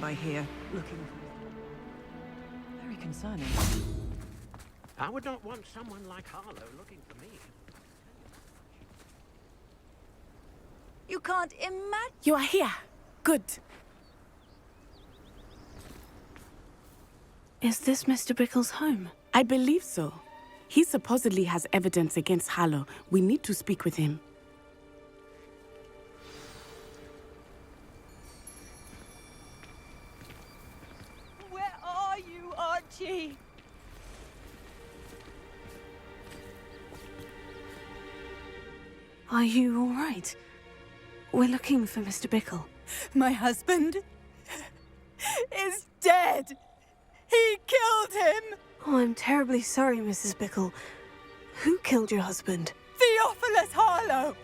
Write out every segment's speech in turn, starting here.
I hear, looking for... Very concerning. I would not want someone like Harlow looking for me. You can't imagine... You are here. Good. Is this Mr. Bickle's home? I believe so. He supposedly has evidence against Harlow. We need to speak with him. Where are you, Archie? Are you all right? We're looking for Mr. Bickle. My husband is dead. He killed him. Oh, I'm terribly sorry, Mrs. Bickle. Who killed your husband? Theophilus Harlow.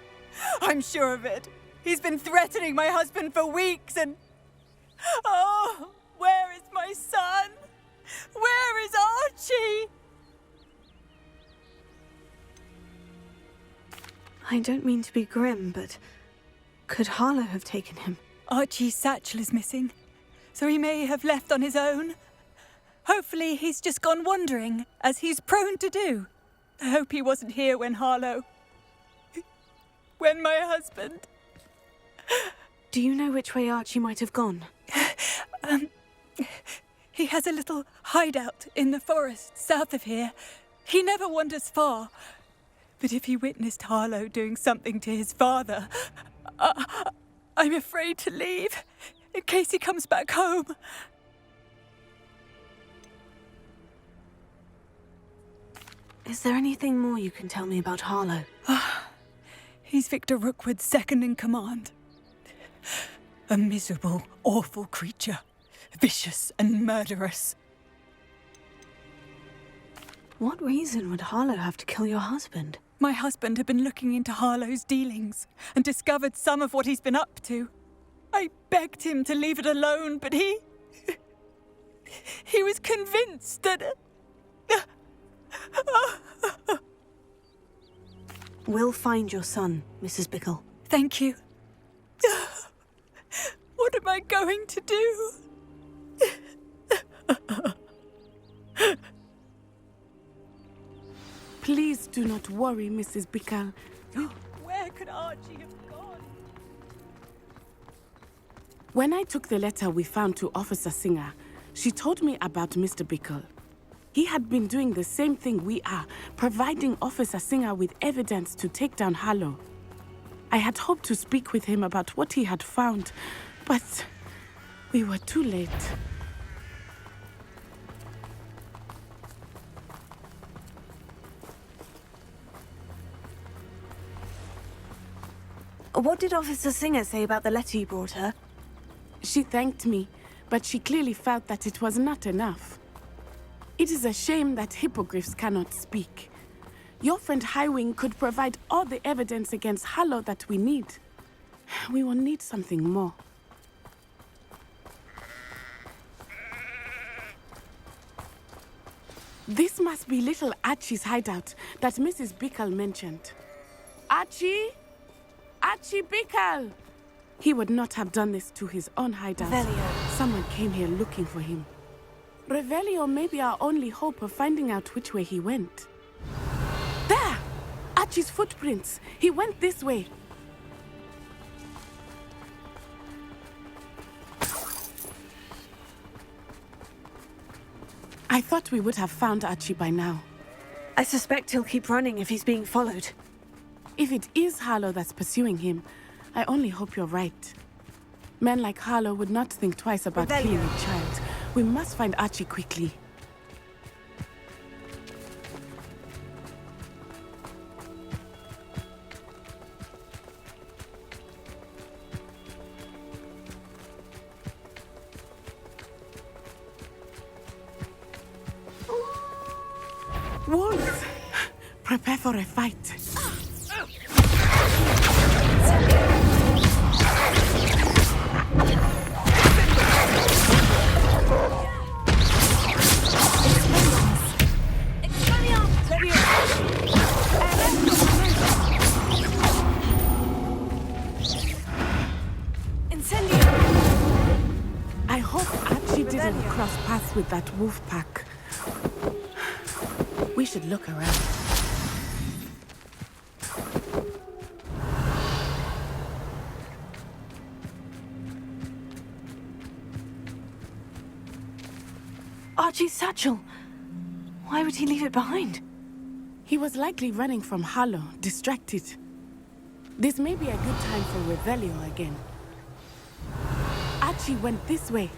I'm sure of it. He's been threatening my husband for weeks and... Oh, where is my son? Where is Archie? I don't mean to be grim, but could Harlow have taken him? Archie's satchel is missing, so he may have left on his own. Hopefully he's just gone wandering, as he's prone to do. I hope he wasn't here when when my husband... Do you know which way Archie might have gone? He has a little hideout in the forest south of here. He never wanders far. But if he witnessed Harlow doing something to his father, I'm afraid to leave, in case he comes back home. Is there anything more you can tell me about Harlow? He's Victor Rookwood's second in command. A miserable, awful creature. Vicious and murderous. What reason would Harlow have to kill your husband? My husband had been looking into Harlow's dealings and discovered some of what he's been up to. I begged him to leave it alone, but he was convinced that... We'll find your son, Mrs. Bickle. Thank you. What am I going to do? Please do not worry, Mrs. Bickle. Where could Archie have gone? When I took the letter we found to Officer Singer, she told me about Mr. Bickle. He had been doing the same thing we are, providing Officer Singer with evidence to take down Harlow. I had hoped to speak with him about what he had found, but we were too late. What did Officer Singer say about the letter you brought her? She thanked me, but she clearly felt that it was not enough. It is a shame that hippogriffs cannot speak. Your friend Highwing could provide all the evidence against Harlow that we need. We will need something more. This must be little Archie's hideout that Mrs. Bickle mentioned. Archie? Archie Bickle! He would not have done this to his own hideout. Revelio. Someone came here looking for him. Revelio may be our only hope of finding out which way he went. There! Archie's footprints. He went this way. I thought we would have found Archie by now. I suspect he'll keep running if he's being followed. If it is Harlow that's pursuing him, I only hope you're right. Men like Harlow would not think twice about killing a child. We must find Archie quickly. Wolves! Prepare for a fight. I hope cross paths with that wolf pack. We should look around. Archie's satchel. Why would he leave it behind? He was likely running from Harlow, distracted. This may be a good time for Revelio again. Archie went this way.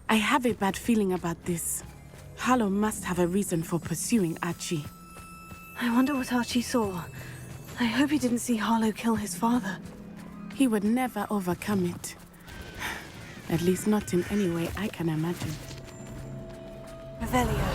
I have a bad feeling about this. Harlow must have a reason for pursuing Archie. I wonder what Archie saw. I hope he didn't see Harlow kill his father. He would never overcome it. At least not in any way I can imagine. Revelio.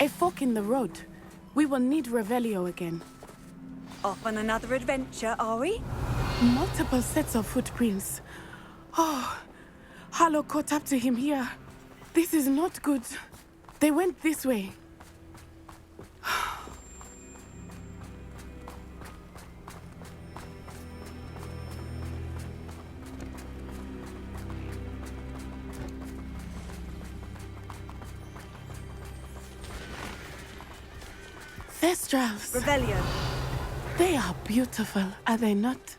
A fork in the road. We will need Revelio again. Off on another adventure, are we? Multiple sets of footprints. Oh, Harlow caught up to him here. This is not good. They went this way. Thestrals. Revelio. They are beautiful, are they not?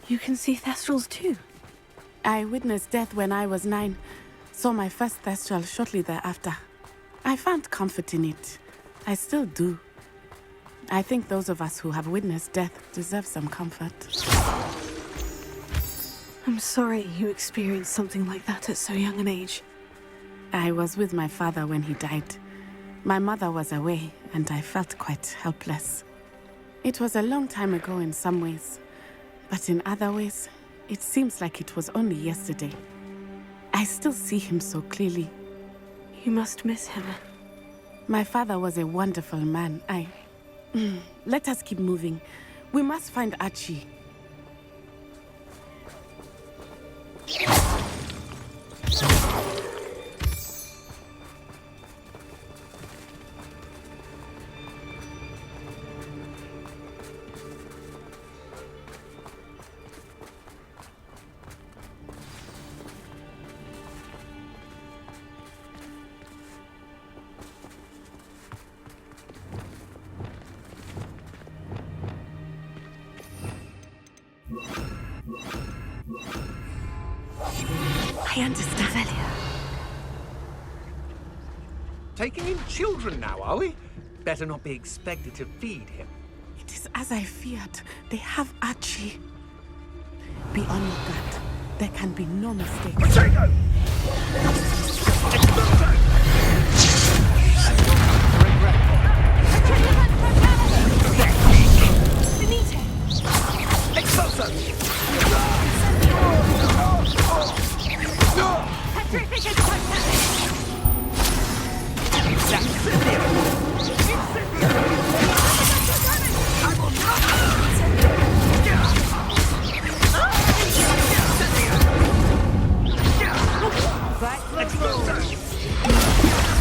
You can see Thestrals too. I witnessed death when I was 9. Saw my first Thestral shortly thereafter. I found comfort in it. I still do. I think those of us who have witnessed death deserve some comfort. I'm sorry you experienced something like that at so young an age. I was with my father when he died. My mother was away, and I felt quite helpless. It was a long time ago in some ways, but in other ways, it seems like it was only yesterday. I still see him so clearly. You must miss him. My father was a wonderful man. Let us keep moving. We must find Archie. I understand. Revelio. Taking in children now, are we? Better not be expected to feed him. It is as I feared. They have Archie. Be on your guard. There can be no mistake. Potato!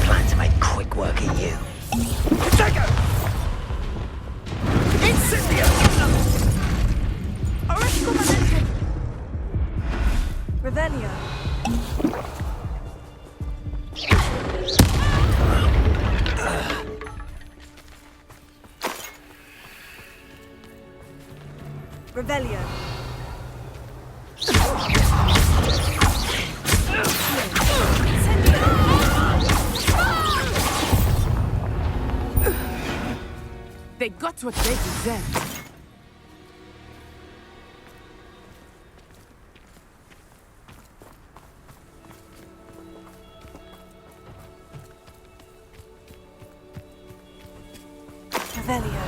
Plan to make quick work of you. Revelio. Revelio. They got what they deserved. Revelio.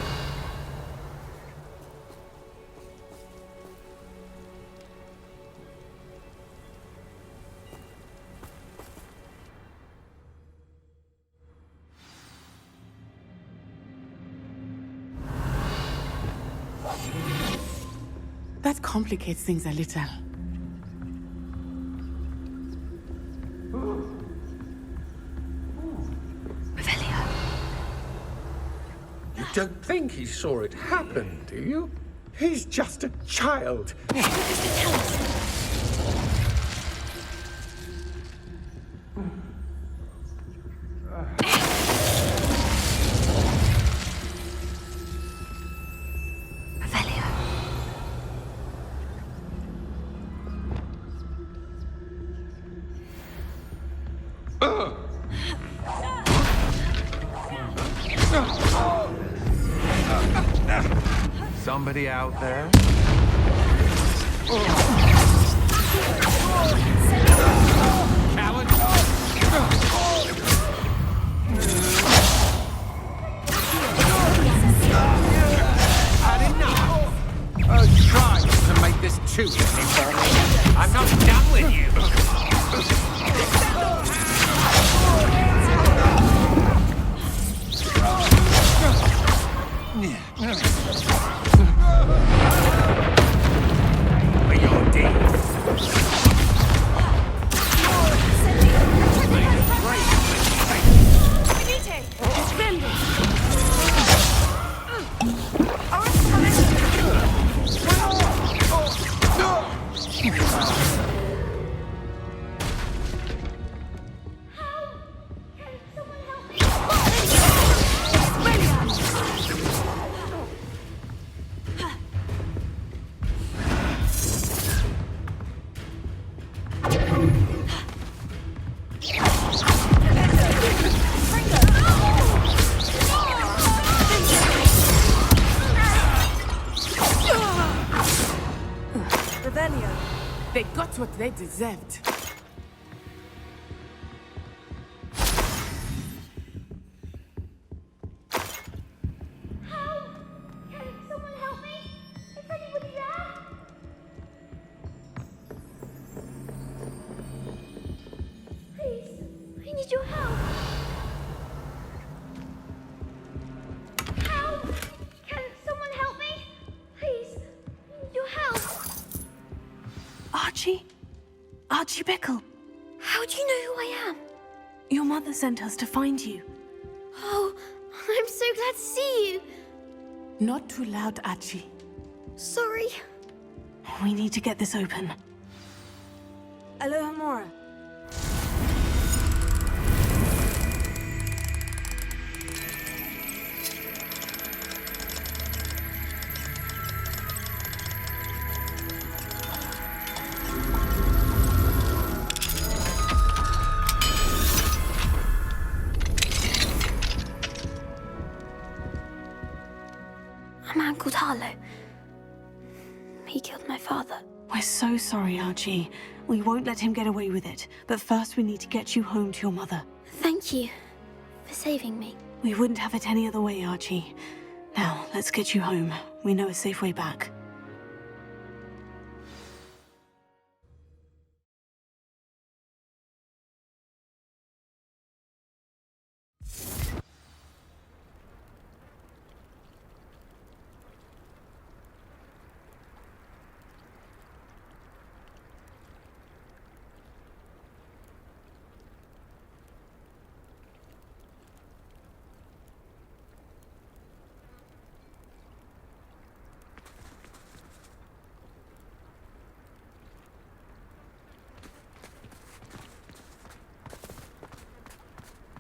That complicates things a little. Revelio. You don't think he saw it happen, do you? He's just a child. Revelio. Somebody out there? Had enough? Try to make this too easy for me. I'm not done with you. For your deeds. They got what they deserved. Someone help me! Is anybody there? Please, I need your help. Help! Can someone help me? Please, I need your help. Archie? Archie Bickle. How do you know who I am? Your mother sent us to find you. Oh, I'm so glad to see you. Not too loud, Archie. Sorry. We need to get this open. Alohomora. A man called Harlow. He killed my father. We're so sorry, Archie. We won't let him get away with it. But first we need to get you home to your mother. Thank you for saving me. We wouldn't have it any other way, Archie. Now, let's get you home. We know a safe way back.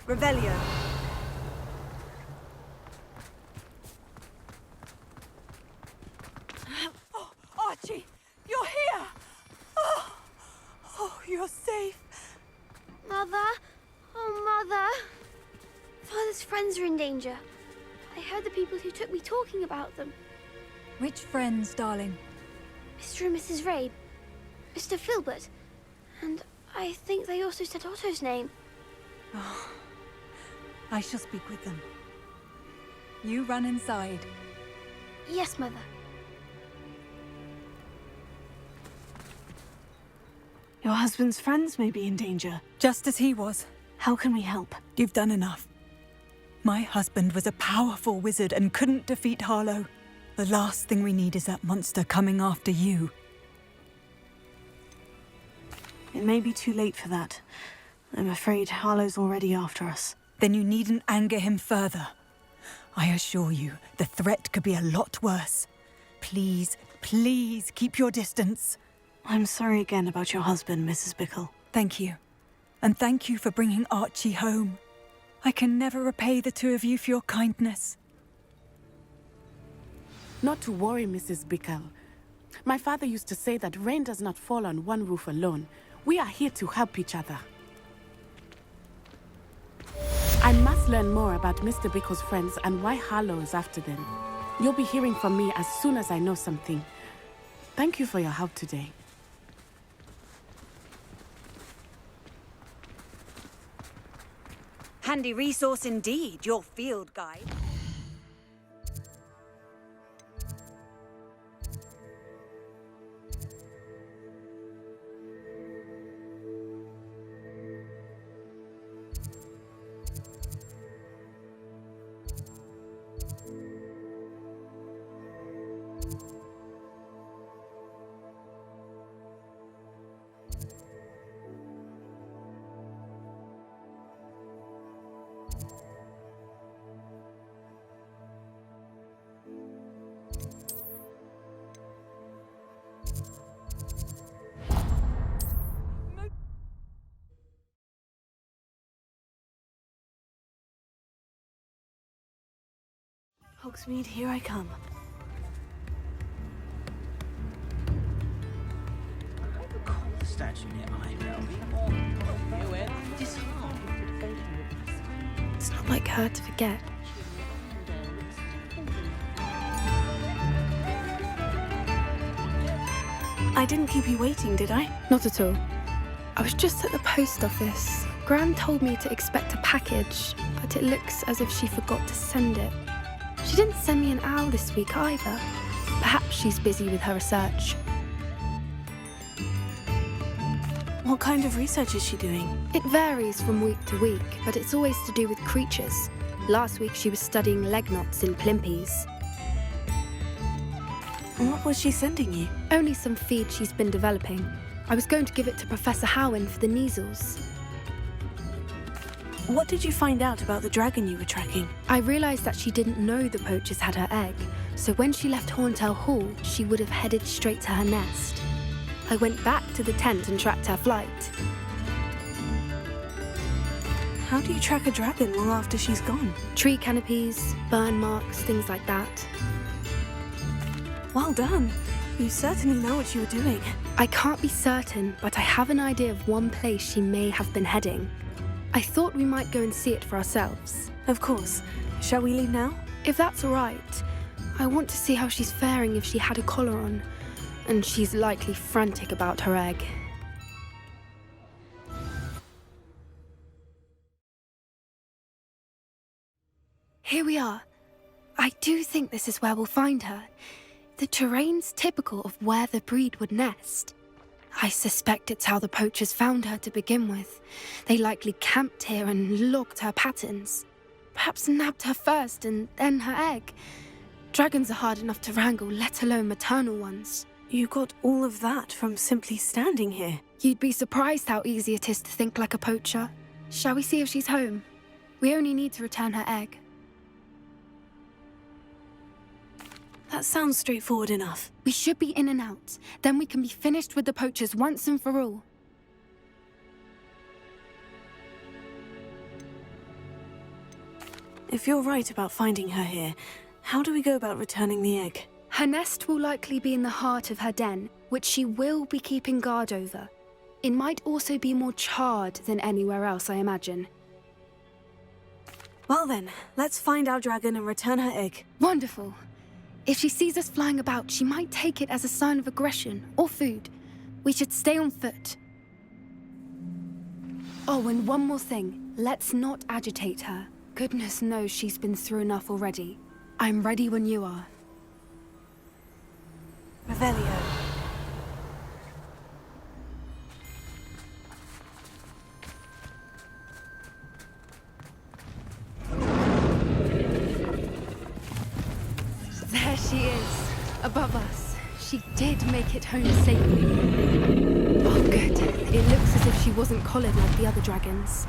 Revelio. Oh, Archie, you're here! Oh, you're safe. Mother? Oh, Mother. Father's friends are in danger. I heard the people who took me talking about them. Which friends, darling? Mr. and Mrs. Rabe, Mr. Filbert, and I think they also said Otto's name. I shall speak with them. You run inside. Yes, Mother. Your husband's friends may be in danger. Just as he was. How can we help? You've done enough. My husband was a powerful wizard and couldn't defeat Harlow. The last thing we need is that monster coming after you. It may be too late for that. I'm afraid Harlow's already after us. Then you needn't anger him further. I assure you, the threat could be a lot worse. Please, please keep your distance. I'm sorry again about your husband, Mrs. Bickle. Thank you. And thank you for bringing Archie home. I can never repay the two of you for your kindness. Not to worry, Mrs. Bickle. My father used to say that rain does not fall on one roof alone. We are here to help each other. I must learn more about Mr. Bickle's friends and why Harlow is after them. You'll be hearing from me as soon as I know something. Thank you for your help today. Handy resource indeed, your field guide. Hogsmeade, here I come. The statue near Eyebrow. It's not like her to forget. I didn't keep you waiting, did I? Not at all. I was just at the post office. Gran told me to expect a package, but it looks as if she forgot to send it. She didn't send me an owl this week either. Perhaps she's busy with her research. What kind of research is she doing? It varies from week to week, but it's always to do with creatures. Last week she was studying leg knots in plimpies. What was she sending you? Only some feed she's been developing. I was going to give it to Professor Howen for the measles. What did you find out about the dragon you were tracking? I realised that she didn't know the poachers had her egg, so when she left Horntail Hall, she would have headed straight to her nest. I went back to the tent and tracked her flight. How do you track a dragon long after she's gone? Tree canopies, burn marks, things like that. Well done. You certainly know what you were doing. I can't be certain, but I have an idea of one place she may have been heading. I thought we might go and see it for ourselves. Of course. Shall we leave now? If that's all right. I want to see how she's faring if she had a collar on. And she's likely frantic about her egg. Here we are. I do think this is where we'll find her. The terrain's typical of where the breed would nest. I suspect it's how the poachers found her to begin with. They likely camped here and logged her patterns. Perhaps nabbed her first and then her egg. Dragons are hard enough to wrangle, let alone maternal ones. You got all of that from simply standing here. You'd be surprised how easy it is to think like a poacher. Shall we see if she's home? We only need to return her egg. That sounds straightforward enough. We should be in and out. Then we can be finished with the poachers once and for all. If you're right about finding her here, how do we go about returning the egg? Her nest will likely be in the heart of her den, which she will be keeping guard over. It might also be more charred than anywhere else, I imagine. Well then, let's find our dragon and return her egg. Wonderful. If she sees us flying about, she might take it as a sign of aggression or food. We should stay on foot. Oh, and one more thing. Let's not agitate her. Goodness knows she's been through enough already. I'm ready when you are. Revelio. There she is. above us. She did make it home safely. Oh, good. It looks as if she wasn't collared like the other dragons.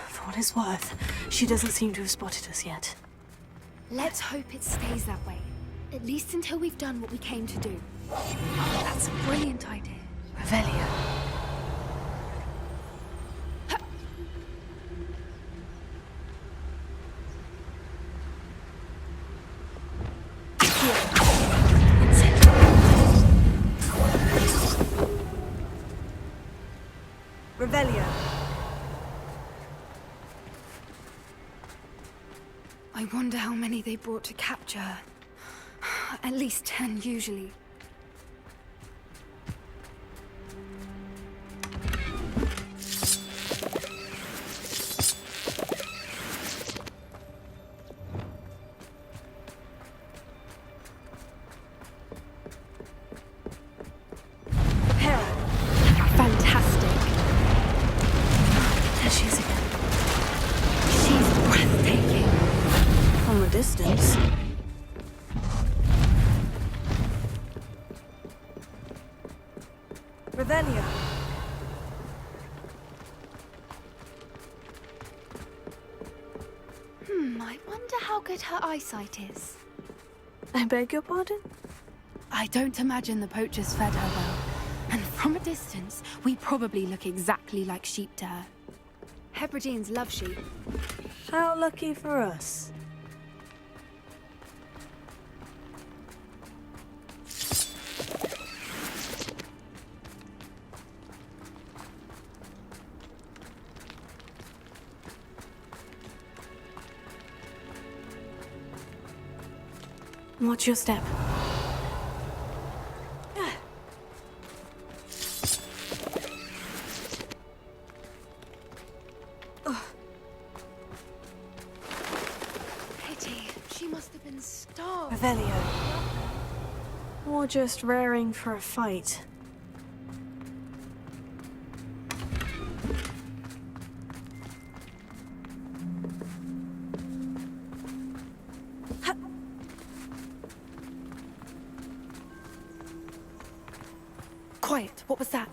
For what it's worth, she doesn't seem to have spotted us yet. Let's hope it stays that way. At least until we've done what we came to do. That's a brilliant idea. Revelio. Revelio. I wonder how many they brought to capture her. At least 10 usually. Fantastic. There she is again. She's breathtaking. From a distance. Revelio. I wonder how good her eyesight is. I beg your pardon? I don't imagine the poachers fed her well. And from a distance, we probably look exactly like sheep to her. Hebrideans love sheep. How lucky for us. Watch your step. Pity. She must have been starved. Revelio. Or just raring for a fight. Quiet. What was that?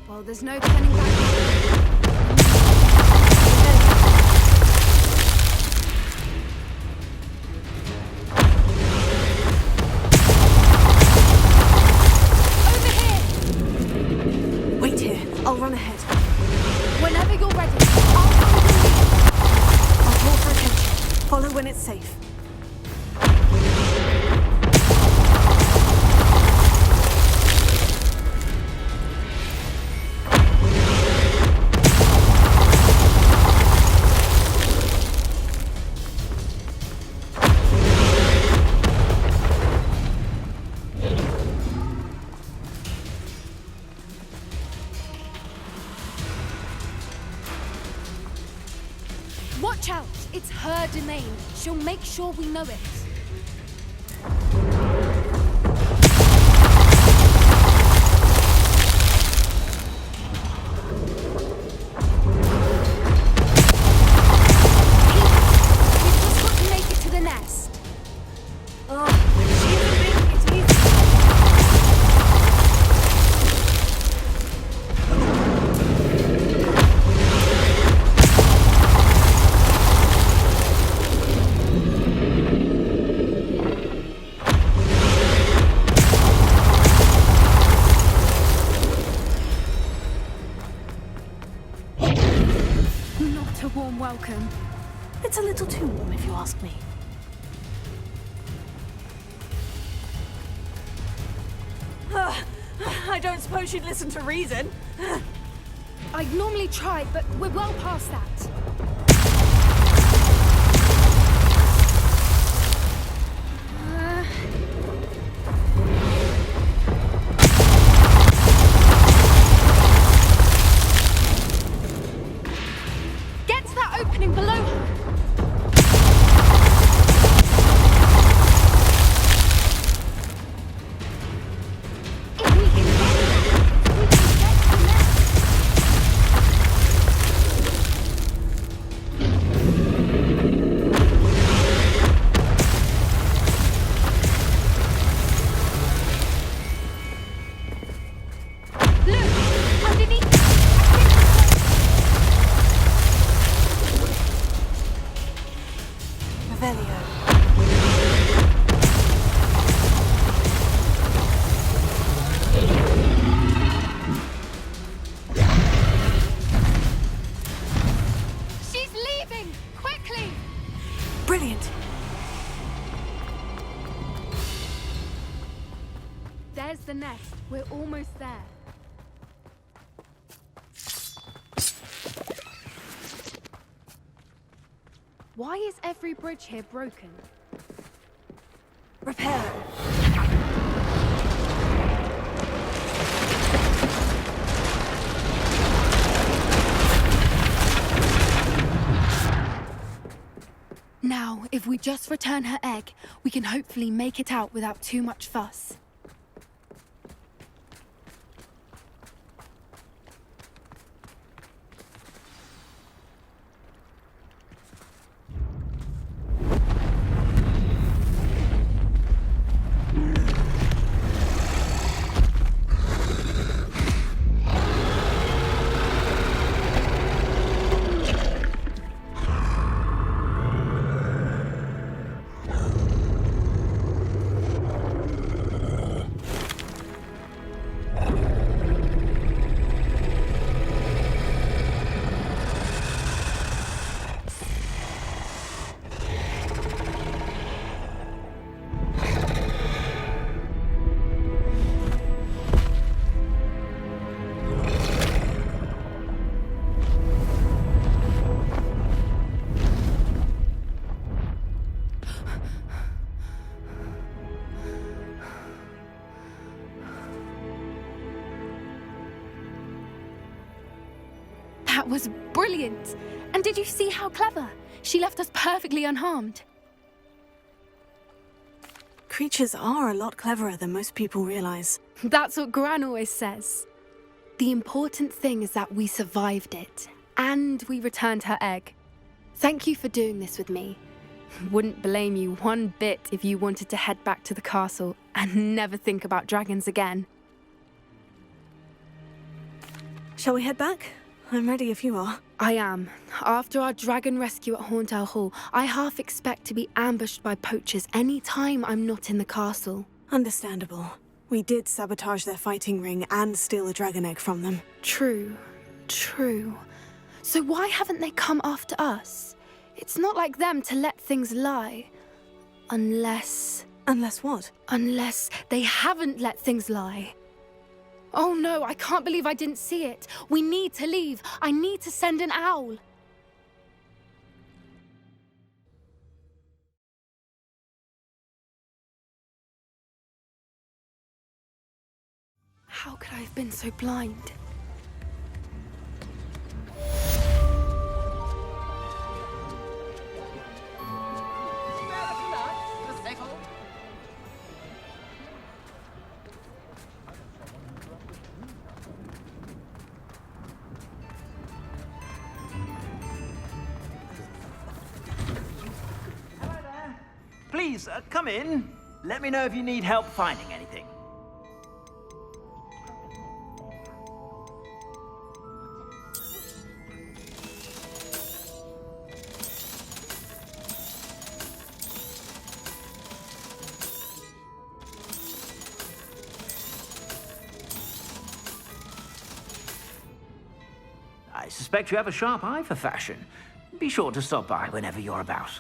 Well, there's no turning back. I'll run ahead. Whenever you're ready, I'll follow your lead. I'll call for attention. Follow when it's safe. Watch out! It's her domain. She'll make sure we know it. We've just got to make it to the nest. Oh, she isn't making it easy. What a warm welcome. It's a little too warm, if you ask me. I don't suppose you'd listen to reason. I'd normally try, but we're well past that. Get to that opening below her. If we can get there, we can get to the next. Look! Underneath! Revelio. She's leaving! Quickly! Brilliant. There's the nest. We're almost there. Why is every bridge here broken? Repair. Now, if we just return her egg, we can hopefully make it out without too much fuss. That was brilliant! And did you see how clever? She left us perfectly unharmed. Creatures are a lot cleverer than most people realize. That's what Gran always says. The important thing is that we survived it, and we returned her egg. Thank you for doing this with me. Wouldn't blame you one bit if you wanted to head back to the castle and never think about dragons again. Shall we head back? I'm ready if you are. I am. After our dragon rescue at Hauntow Hall, I half expect to be ambushed by poachers any time I'm not in the castle. Understandable. We did sabotage their fighting ring and steal a dragon egg from them. True. So why haven't they come after us? It's not like them to let things lie. Unless what? Unless they haven't let things lie. Oh no, I can't believe I didn't see it. We need to leave. I need to send an owl. How could I have been so blind? Please, come in. Let me know if you need help finding anything. I suspect you have a sharp eye for fashion. Be sure to stop by whenever you're about.